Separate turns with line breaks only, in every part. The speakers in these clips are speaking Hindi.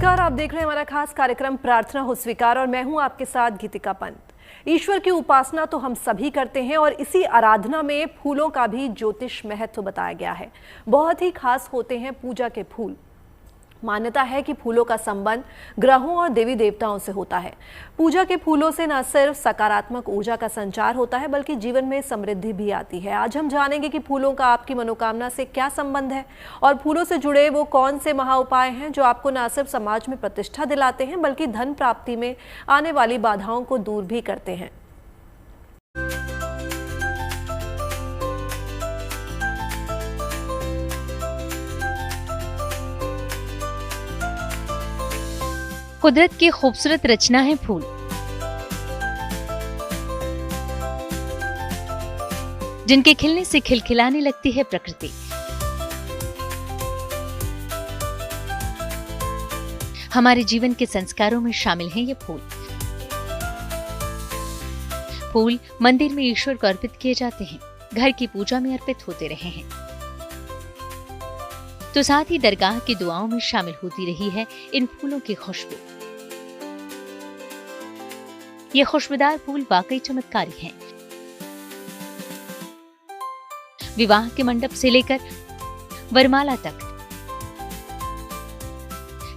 नमस्कार, आप देख रहे हैं हमारा खास कार्यक्रम प्रार्थना हो स्वीकार और मैं हूं आपके साथ गीतिका पंत। ईश्वर की उपासना तो हम सभी करते हैं और इसी आराधना में फूलों का भी ज्योतिष महत्व बताया गया है। बहुत ही खास होते हैं पूजा के फूल। मान्यता है कि फूलों का संबंध ग्रहों और देवी देवताओं से होता है। पूजा के फूलों से न सिर्फ सकारात्मक ऊर्जा का संचार होता है बल्कि जीवन में समृद्धि भी आती है। आज हम जानेंगे कि फूलों का आपकी मनोकामना से क्या संबंध है और फूलों से जुड़े वो कौन से महा उपाय हैं जो आपको न सिर्फ समाज में प्रतिष्ठा दिलाते हैं बल्कि धन प्राप्ति में आने वाली बाधाओं को दूर भी करते हैं।
कुदरत की खूबसूरत रचना है फूल, जिनके खिलने से खिलखिलाने लगती है प्रकृति। हमारे जीवन के संस्कारों में शामिल हैं ये फूल। फूल मंदिर में ईश्वर को अर्पित किए जाते हैं, घर की पूजा में अर्पित होते रहे हैं, तो साथ ही दरगाह की दुआओं में शामिल होती रही है इन फूलों की खुशबू। ये खुशबूदार फूल वाकई चमत्कारी हैं। विवाह के मंडप से लेकर वरमाला तक,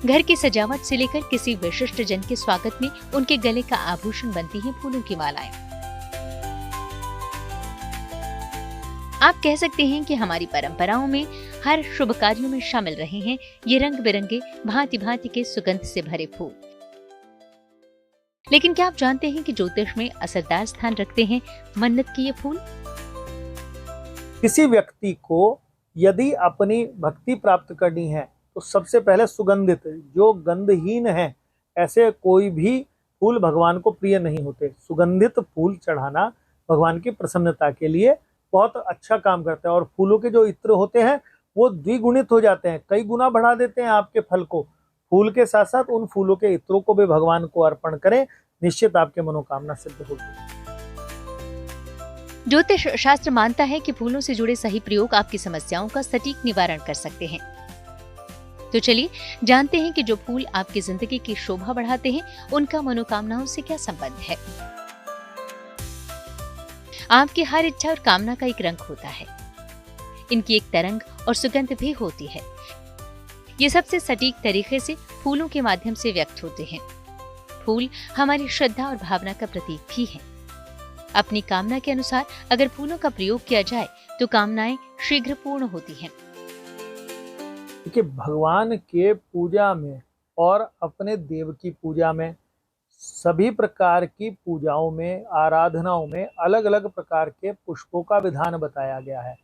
घर की सजावट से लेकर किसी विशिष्ट जन के स्वागत में उनके गले का आभूषण बनती हैं फूलों की मालाएं। आप कह सकते हैं कि हमारी परंपराओं में हर शुभ कार्यों में शामिल रहे हैं ये रंग बिरंगे भांति भांति के सुगंध से भरे फूल। लेकिन क्या आप जानते हैं कि ज्योतिष में असरदार स्थान रखते हैं मन्नत के ये फूल?
किसी व्यक्ति को यदि अपनी भक्ति प्राप्त करनी है तो सबसे पहले सुगंधित, जो गंधहीन है, ऐसे कोई भी फूल भगवान को प्रिय नहीं होते। सुगंधित फूल चढ़ाना भगवान की प्रसन्नता के लिए बहुत अच्छा काम करता है और फूलों के जो इत्र होते हैं वो द्विगुणित हो जाते हैं, कई गुना बढ़ा देते हैं आपके फल को। फूल के साथ साथ उन फूलों के इत्रों को भी भगवान को अर्पण करें, निश्चित आपके मनोकामना सिद्ध होगी।
ज्योतिष शास्त्र मानता है कि फूलों से जुड़े सही प्रयोग आपकी समस्याओं का सटीक निवारण कर सकते हैं। तो चलिए जानते हैं कि जो फूल आपकी जिंदगी की शोभा बढ़ाते हैं उनका मनोकामनाओं से क्या संबंध है। आपकी हर इच्छा और कामना का एक रंग होता है, इनकी एक तरंग और सुगंध भी होती है। ये सबसे सटीक तरीके से फूलों के माध्यम से व्यक्त होते हैं। फूल हमारी श्रद्धा और भावना का प्रतीक भी है। अपनी कामना के अनुसार अगर फूलों का प्रयोग किया जाए तो कामनाएं शीघ्र पूर्ण होती हैं।
कि भगवान के पूजा में और अपने देव की पूजा में, सभी प्रकार की पूजाओं में, आराधनाओं में अलग अलग प्रकार के पुष्पों का विधान बताया गया है।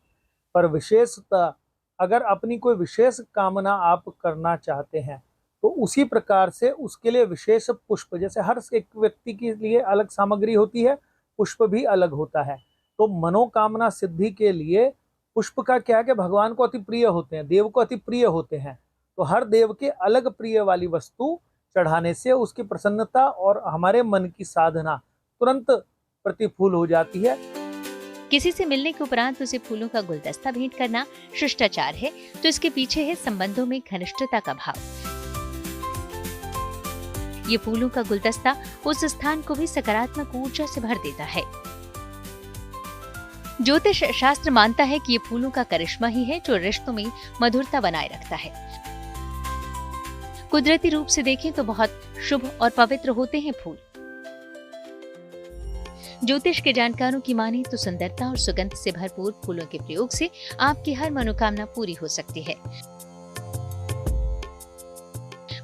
पर विशेषतः अगर अपनी कोई विशेष कामना आप करना चाहते हैं तो उसी प्रकार से उसके लिए विशेष पुष्प, जैसे हर एक व्यक्ति के लिए अलग सामग्री होती है, पुष्प भी अलग होता है। तो मनोकामना सिद्धि के लिए पुष्प का क्या है कि भगवान को अति प्रिय होते हैं, देव को अति प्रिय होते हैं। तो हर देव के अलग प्रिय वाली वस्तु चढ़ाने से उसकी प्रसन्नता और हमारे मन की साधना तुरंत प्रतिफूल हो जाती है।
किसी से मिलने के उपरांत उसे फूलों का गुलदस्ता भेंट करना शिष्टाचार है, तो इसके पीछे है संबंधों में घनिष्ठता का भाव। ये फूलों का गुलदस्ता उस स्थान को भी सकारात्मक ऊर्जा से भर देता है। ज्योतिष शास्त्र मानता है कि ये फूलों का करिश्मा ही है जो रिश्तों में मधुरता बनाए रखता है। कुदरती रूप से देखें तो बहुत शुभ और पवित्र होते हैं फूल। ज्योतिष के जानकारों की माने तो सुंदरता और सुगंध से भरपूर फूलों के प्रयोग से आपकी हर मनोकामना पूरी हो सकती है।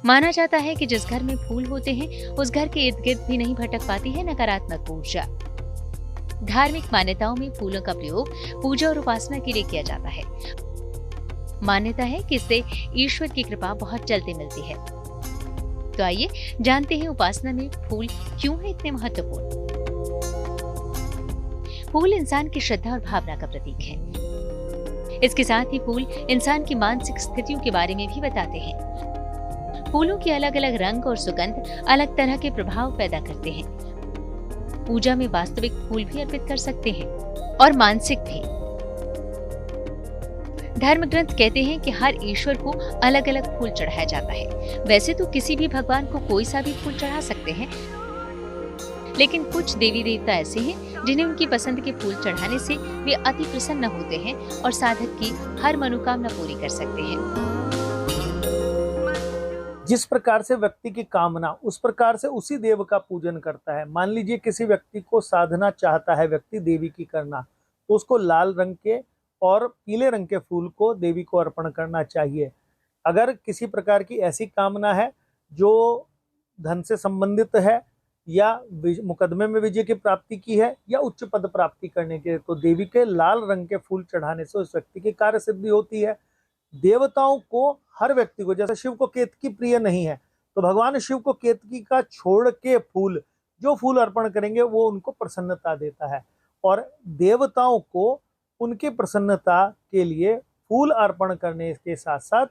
माना जाता है कि जिस घर में फूल होते हैं उस घर के इर्द गिर्द भी नहीं भटक पाती है नकारात्मक ऊर्जा। धार्मिक मान्यताओं में फूलों का प्रयोग पूजा और उपासना के लिए किया जाता है। मान्यता है कि इससे ईश्वर की कृपा बहुत जल्दी मिलती है। तो आइए जानते हैं उपासना में फूल क्यों है इतने महत्वपूर्ण। फूल इंसान की श्रद्धा और भावना का प्रतीक है। इसके साथ ही फूल इंसान की मानसिक स्थितियों के बारे में भी बताते हैं। फूलों के अलग अलग रंग और सुगंध अलग तरह के प्रभाव पैदा करते हैं। पूजा में वास्तविक फूल भी अर्पित कर सकते हैं और मानसिक भी। धर्म ग्रंथ कहते हैं कि हर ईश्वर को अलग अलग फूल चढ़ाया जाता है। वैसे तो किसी भी भगवान को कोई सा भी फूल चढ़ा सकते हैं, लेकिन कुछ देवी देवता ऐसे हैं जिन्हें उनकी पसंद के फूल चढ़ाने से वे अति प्रसन्न होते हैं और साधक की हर मनोकामना पूरी कर सकते हैं।
जिस प्रकार से व्यक्ति की कामना, उस प्रकार से उसी देव का पूजन करता है। मान लीजिए किसी व्यक्ति को साधना चाहता है व्यक्ति देवी की करना, तो उसको लाल रंग के और पीले रंग के फूल को देवी को अर्पण करना चाहिए। अगर किसी प्रकार की ऐसी कामना है जो धन से संबंधित है या मुकदमे में विजय की प्राप्ति की है या उच्च पद प्राप्ति करने के, तो देवी के लाल रंग के फूल चढ़ाने से उस व्यक्ति की कार्य सिद्धि होती है। देवताओं को, हर व्यक्ति को, जैसे शिव को केतकी प्रिय नहीं है तो भगवान शिव को केतकी का छोड़ के फूल, जो फूल अर्पण करेंगे वो उनको प्रसन्नता देता है। और देवताओं को उनकी प्रसन्नता के लिए फूल अर्पण करने के साथ साथ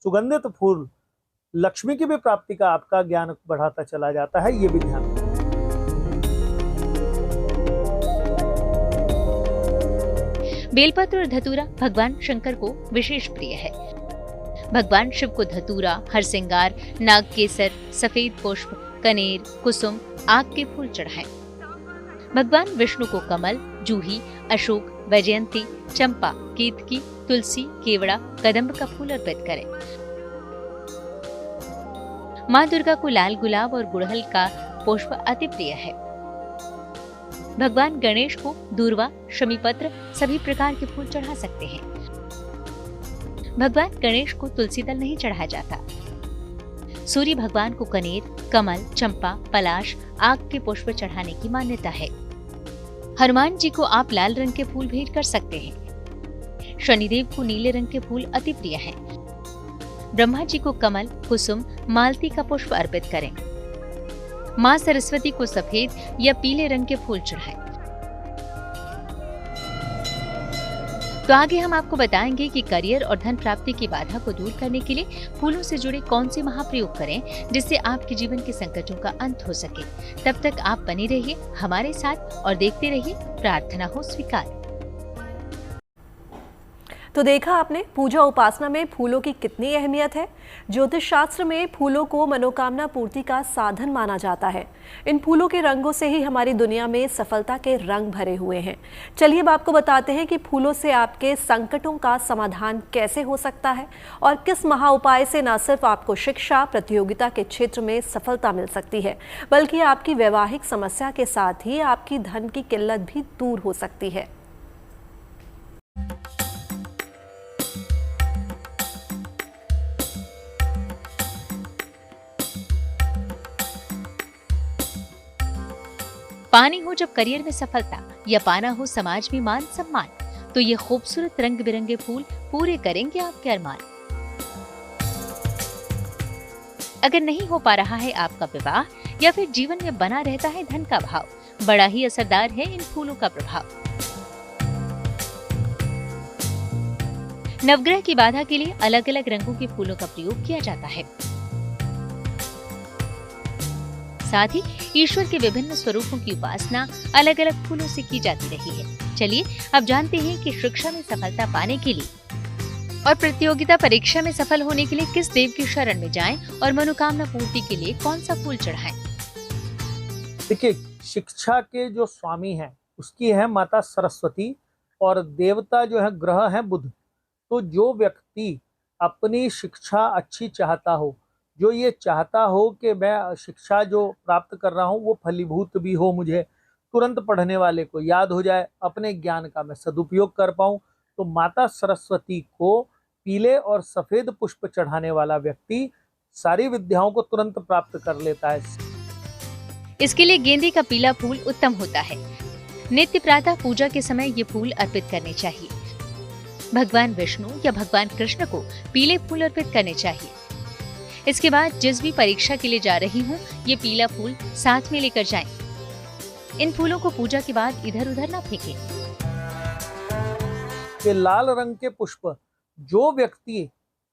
सुगंधित फूल लक्ष्मी की भी प्राप्ति का आपका ज्ञान बढ़ाता चला जाता है, ये भी ध्यान रखें।
बेलपत्र और धतूरा भगवान शंकर को विशेष प्रिय है। भगवान शिव को धतूरा, हरसिंगार, नागकेसर, सफेद पुष्प, कनेर, कुसुम, आग के फूल चढ़ाएं। भगवान विष्णु को कमल, जूही, अशोक, वैजयंती, चंपा, केतकी, तुलसी, केवड़ा, कदम्ब का फूल अर्पित करें। माँ दुर्गा को लाल गुलाब और गुड़हल का पुष्प अति प्रिय है। भगवान गणेश को दूर्वा, शमीपत्र, सभी प्रकार के फूल चढ़ा सकते हैं। भगवान गणेश को तुलसी दल नहीं चढ़ाया जाता। सूर्य भगवान को कनेर, कमल, चंपा, पलाश, आग के पुष्प चढ़ाने की मान्यता है। हनुमान जी को आप लाल रंग के फूल भेंट कर सकते हैं। शनिदेव को नीले रंग के फूल अति प्रिय हैं। ब्रह्मा जी को कमल, कुसुम, मालती का पुष्प अर्पित करें। माँ सरस्वती को सफेद या पीले रंग के फूल चढ़ाएं। तो आगे हम आपको बताएंगे कि करियर और धन प्राप्ति की बाधा को दूर करने के लिए फूलों से जुड़े कौन से महाप्रयोग करें जिससे आपके जीवन के संकटों का अंत हो सके। तब तक आप बने रहिए हमारे साथ और देखते रहिए प्रार्थना हो स्वीकार।
तो देखा आपने पूजा उपासना में फूलों की कितनी अहमियत है। ज्योतिष शास्त्र में फूलों को मनोकामना पूर्ति का साधन माना जाता है। इन फूलों के रंगों से ही हमारी दुनिया में सफलता के रंग भरे हुए हैं। चलिए अब आपको बताते हैं कि फूलों से आपके संकटों का समाधान कैसे हो सकता है और किस महा उपाय से न सिर्फ आपको शिक्षा, प्रतियोगिता के क्षेत्र में सफलता मिल सकती है, बल्कि आपकी वैवाहिक समस्या के साथ ही आपकी धन की किल्लत भी दूर हो सकती है।
पानी हो जब करियर में सफलता या पाना हो समाज में मान सम्मान, तो ये खूबसूरत रंग बिरंगे फूल पूरे करेंगे आपके अरमान। अगर नहीं हो पा रहा है आपका विवाह या फिर जीवन में बना रहता है धन का भाव, बड़ा ही असरदार है इन फूलों का प्रभाव। नवग्रह की बाधा के लिए अलग अलग रंगों के फूलों का प्रयोग किया जाता है। साथ ही ईश्वर के विभिन्न स्वरूपों की उपासना अलग अलग फूलों से की जाती रही है। चलिए अब जानते हैं कि शिक्षा में सफलता पाने के लिए और प्रतियोगिता परीक्षा में सफल होने के लिए किस देव की शरण में जाएं और मनोकामना पूर्ति के लिए कौन सा फूल चढ़ाएं।
देखिए, शिक्षा के जो स्वामी हैं उसकी है माता सरस्वती और देवता जो है ग्रह है बुध। तो जो व्यक्ति अपनी शिक्षा अच्छी चाहता हो, जो ये चाहता हो कि मैं शिक्षा जो प्राप्त कर रहा हूँ वो फलीभूत भी हो, मुझे तुरंत पढ़ने वाले को याद हो जाए, अपने ज्ञान का मैं सदुपयोग कर पाऊँ, तो माता सरस्वती को पीले और सफेद पुष्प चढ़ाने वाला व्यक्ति सारी विद्याओं को तुरंत प्राप्त कर लेता है।
इसके लिए गेंदे का पीला फूल उत्तम होता है। नित्य प्रातः पूजा के समय ये फूल अर्पित करने चाहिए। भगवान विष्णु या भगवान कृष्ण को पीले फूल अर्पित करने चाहिए। इसके बाद जिस भी परीक्षा के लिए जा रही हूँ, ये पीला फूल साथ में लेकर जाएं। इन फूलों को पूजा के बाद इधर उधर ना फेंकें।
ये लाल रंग के पुष्प जो व्यक्ति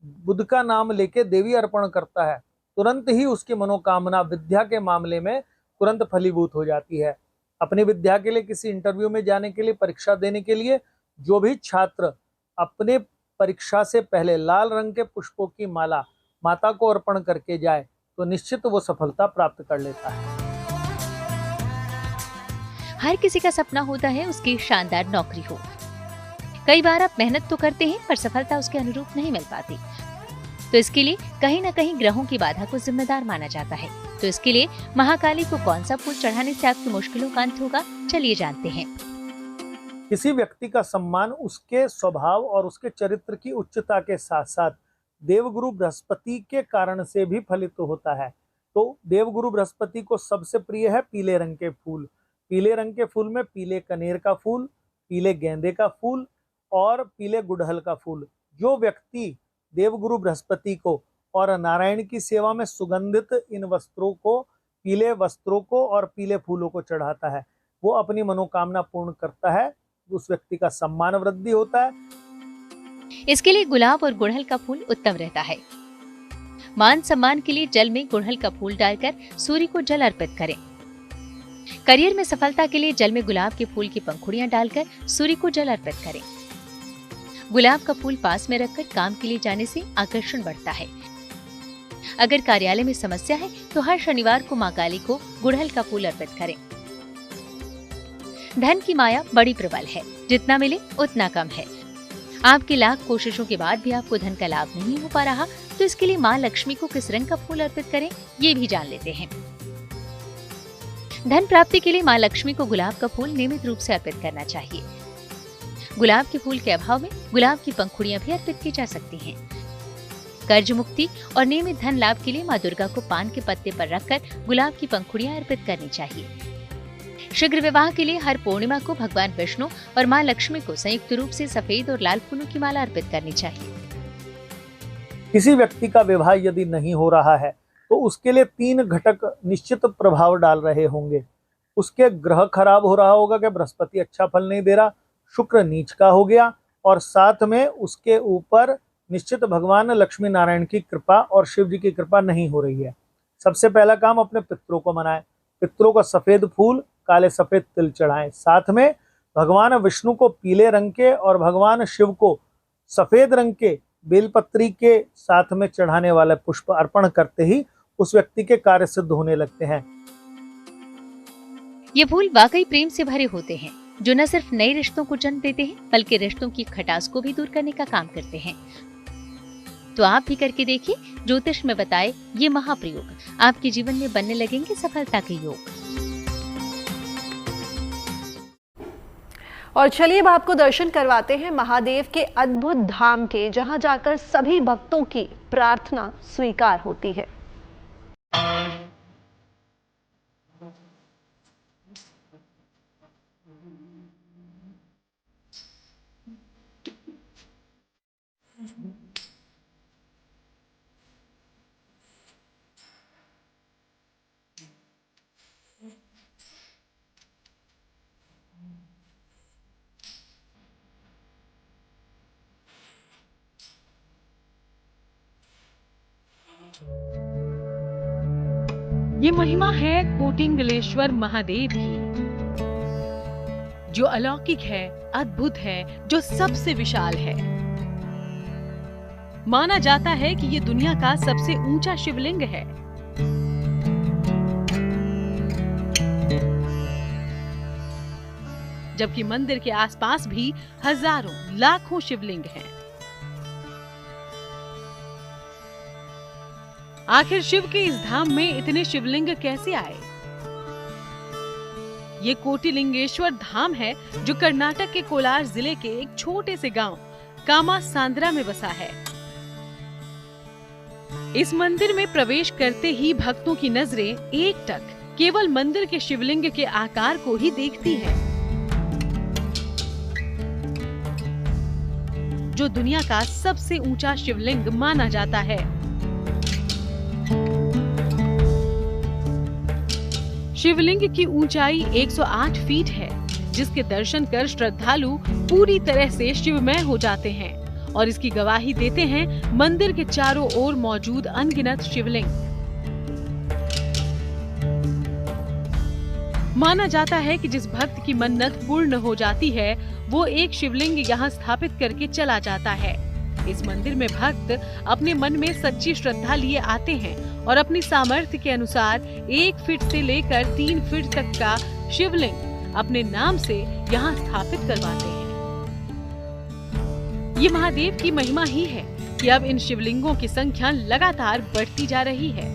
बुध का नाम लेके देवी अर्पण करता है, तुरंत ही उसकी मनोकामना विद्या के मामले में तुरंत फलीभूत हो जाती है। अपनी विद्या के लिए, किसी इंटरव्यू में जाने के लिए, परीक्षा देने के लिए जो भी छात्र अपने परीक्षा से पहले लाल रंग के पुष्पों की माला माता को अर्पण करके जाए तो निश्चित वो सफलता प्राप्त कर लेता है।
हर किसी का सपना होता है उसकी शानदार नौकरी हो। कई बार आप मेहनत तो करते हैं पर सफलता उसके अनुरूप नहीं मिल पाती, तो इसके लिए कहीं न कहीं ग्रहों की बाधा को जिम्मेदार माना जाता है। तो इसके लिए महाकाली को कौन सा फूल चढ़ाने से आपकी मुश्किलों का अंत होगा, चलिए जानते हैं।
किसी व्यक्ति का सम्मान उसके स्वभाव और उसके चरित्र की उच्चता के साथ साथ देवगुरु बृहस्पति के कारण से भी फलित होता है। तो देवगुरु बृहस्पति को सबसे प्रिय है पीले रंग के फूल। पीले रंग के फूल में पीले कनेर का फूल, पीले गेंदे का फूल और पीले गुड़हल का फूल। जो व्यक्ति देवगुरु बृहस्पति को और नारायण की सेवा में सुगंधित इन वस्त्रों को, पीले वस्त्रों को और पीले फूलों को चढ़ाता है, वो अपनी मनोकामना पूर्ण करता है, उस व्यक्ति का सम्मान वृद्धि होता है।
इसके लिए गुलाब और गुड़हल का फूल उत्तम रहता है। मान सम्मान के लिए जल में गुड़हल का फूल डालकर सूर्य को जल अर्पित करें। करियर में सफलता के लिए जल में गुलाब के फूल की पंखुड़ियां डालकर सूर्य को जल अर्पित करें। गुलाब का फूल पास में रखकर काम के लिए जाने से आकर्षण बढ़ता है। अगर कार्यालय में समस्या है तो हर शनिवार को मां काली को गुड़हल का फूल अर्पित करें। धन की माया बड़ी प्रबल है, जितना मिले उतना कम है। आपकी लाख कोशिशों के बाद भी आपको धन का लाभ नहीं हो पा रहा, तो इसके लिए मां लक्ष्मी को किस रंग का फूल अर्पित करें, ये भी जान लेते हैं। धन प्राप्ति के लिए मां लक्ष्मी को गुलाब का फूल नियमित रूप से अर्पित करना चाहिए। गुलाब के फूल के अभाव में गुलाब की पंखुड़ियां भी अर्पित की जा सकती हैं। कर्ज मुक्ति और नियमित धन लाभ के लिए मां दुर्गा को पान के पत्ते पर रखकर गुलाब की पंखुड़ियां अर्पित करनी चाहिए। शीघ्र विवाह के लिए हर पूर्णिमा को भगवान विष्णु और मां लक्ष्मी को संयुक्त रूप से सफेद और लाल फूलों की माला अर्पित करनी चाहिए।
किसी व्यक्ति का विवाह यदि नहीं हो रहा है तो उसके लिए 3 घटक निश्चित प्रभाव डाल रहे होंगे। उसके ग्रह खराब हो रहा होगा कि बृहस्पति अच्छा फल नहीं दे रहा, शुक्र नीच का हो गया और साथ में उसके ऊपर निश्चित भगवान लक्ष्मी नारायण की कृपा और शिव जी की कृपा नहीं हो रही है। सबसे पहला काम अपने पितरों को मनाएं। पितरों को सफेद फूल, काले सफेद तिल चढ़ाएं। साथ में भगवान विष्णु को पीले रंग के और भगवान शिव को सफेद रंग के बेलपत्री के साथ में चढ़ाने वाले पुष्प अर्पण करते ही उस व्यक्ति के कार्य सिद्ध होने लगते हैं।
ये फूल वाकई प्रेम से भरे होते हैं, जो न सिर्फ नए रिश्तों को जन्म देते हैं बल्कि रिश्तों की खटास को भी दूर करने का काम करते हैं। तो आप भी करके देखिए ज्योतिष में बताए ये महाप्रयोग, आपके जीवन में बनने लगेंगे सफलता के योग।
और चलिए अब आपको दर्शन करवाते हैं महादेव के अद्भुत धाम के, जहां जाकर सभी भक्तों की प्रार्थना स्वीकार होती है।
ये महिमा है कोटिंगलेश्वर महादेव की, जो अलौकिक है, अद्भुत है, जो सबसे विशाल है। माना जाता है कि ये दुनिया का सबसे ऊंचा शिवलिंग है। जबकि मंदिर के आसपास भी हजारों लाखों शिवलिंग हैं। आखिर शिव के इस धाम में इतने शिवलिंग कैसे आए? ये कोटिलिंगेश्वर धाम है जो कर्नाटक के कोलार जिले के एक छोटे से गांव कामासांद्रा में बसा है। इस मंदिर में प्रवेश करते ही भक्तों की नजरें एकटक केवल मंदिर के शिवलिंग के आकार को ही देखती है, जो दुनिया का सबसे ऊंचा शिवलिंग माना जाता है। शिवलिंग की ऊंचाई 108 फीट है, जिसके दर्शन कर श्रद्धालु पूरी तरह से शिवमय हो जाते हैं और इसकी गवाही देते हैं मंदिर के चारों ओर मौजूद अनगिनत शिवलिंग। माना जाता है कि जिस भक्त की मन्नत पूर्ण हो जाती है वो एक शिवलिंग यहाँ स्थापित करके चला जाता है। इस मंदिर में भक्त अपने मन में सच्ची श्रद्धा लिए आते हैं और अपनी सामर्थ्य के अनुसार 1 फीट से लेकर 3 फीट तक का शिवलिंग अपने नाम से यहाँ स्थापित करवाते हैं। ये महादेव की महिमा ही है कि अब इन शिवलिंगों की संख्या लगातार बढ़ती जा रही है।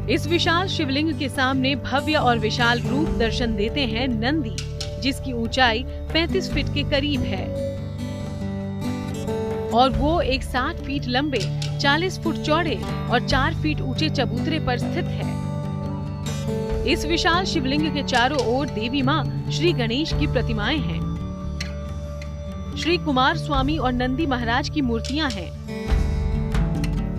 इस विशाल शिवलिंग के सामने भव्य और विशाल रूप दर्शन देते हैं नंदी, जिसकी ऊंचाई 35 फीट के करीब है और वो एक 60 फीट लंबे, 40 फुट चौड़े और 4 फीट ऊंचे चबूतरे पर स्थित है। इस विशाल शिवलिंग के चारों ओर देवी माँ श्री गणेश की प्रतिमाएं हैं। श्री कुमार स्वामी और नंदी महाराज की मूर्तियां हैं।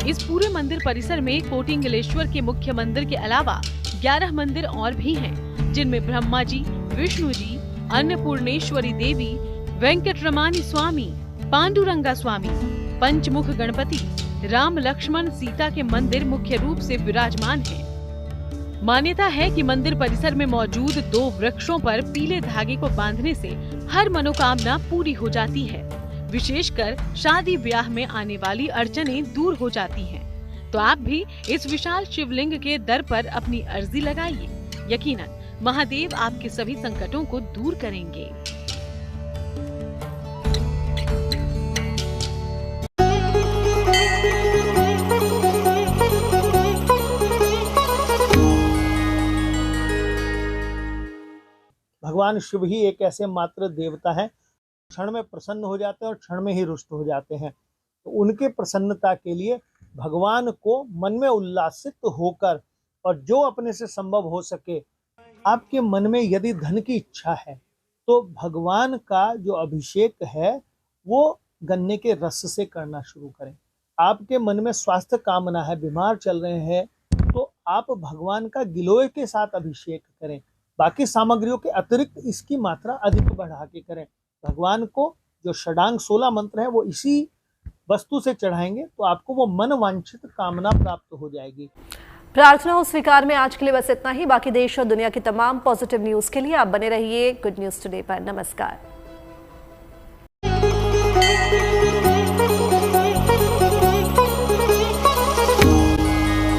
इस पूरे मंदिर परिसर में कोटिंगलेश्वर के मुख्य मंदिर के अलावा 11 मंदिर और भी हैं, जिनमें ब्रह्मा जी, विष्णु जी, अन्नपूर्णेश्वरी देवी, वेंकटरमणी स्वामी, पांडुरंगा स्वामी, पंचमुख गणपति, राम लक्ष्मण सीता के मंदिर मुख्य रूप से विराजमान हैं। मान्यता है कि मंदिर परिसर में मौजूद 2 वृक्षों पर पीले धागे को बांधने से हर मनोकामना पूरी हो जाती है। विशेषकर शादी ब्याह में आने वाली अड़चनें दूर हो जाती हैं। तो आप भी इस विशाल शिवलिंग के दर पर अपनी अर्जी लगाइए। यकीनन महादेव आपके सभी संकटों को दूर करेंगे।
भगवान शिव ही एक ऐसे मात्र देवता हैं, क्षण में प्रसन्न हो जाते हैं और क्षण में ही रुष्ट हो जाते हैं। तो उनके प्रसन्नता के लिए भगवान को मन में उल्लासित होकर और जो अपने से संभव हो सके, आपके मन में यदि धन की इच्छा है तो भगवान का जो अभिषेक है वो गन्ने के रस से करना शुरू करें। आपके मन में स्वास्थ्य कामना है, बीमार चल रहे हैं, तो आप भगवान का गिलोय के साथ अभिषेक करें। बाकी सामग्रियों के अतिरिक्त इसकी मात्रा अधिक बढ़ा के करें। भगवान को जो षडांग 16 मंत्र है वो इसी वस्तु से चढ़ाएंगे तो आपको वो मन वांछित कामना प्राप्त हो जाएगी।
प्रार्थना हो स्वीकार में आज के लिए बस इतना ही। बाकी देश और दुनिया की तमाम पॉजिटिव न्यूज के लिए आप बने रहिए गुड न्यूज टुडे पर। नमस्कार।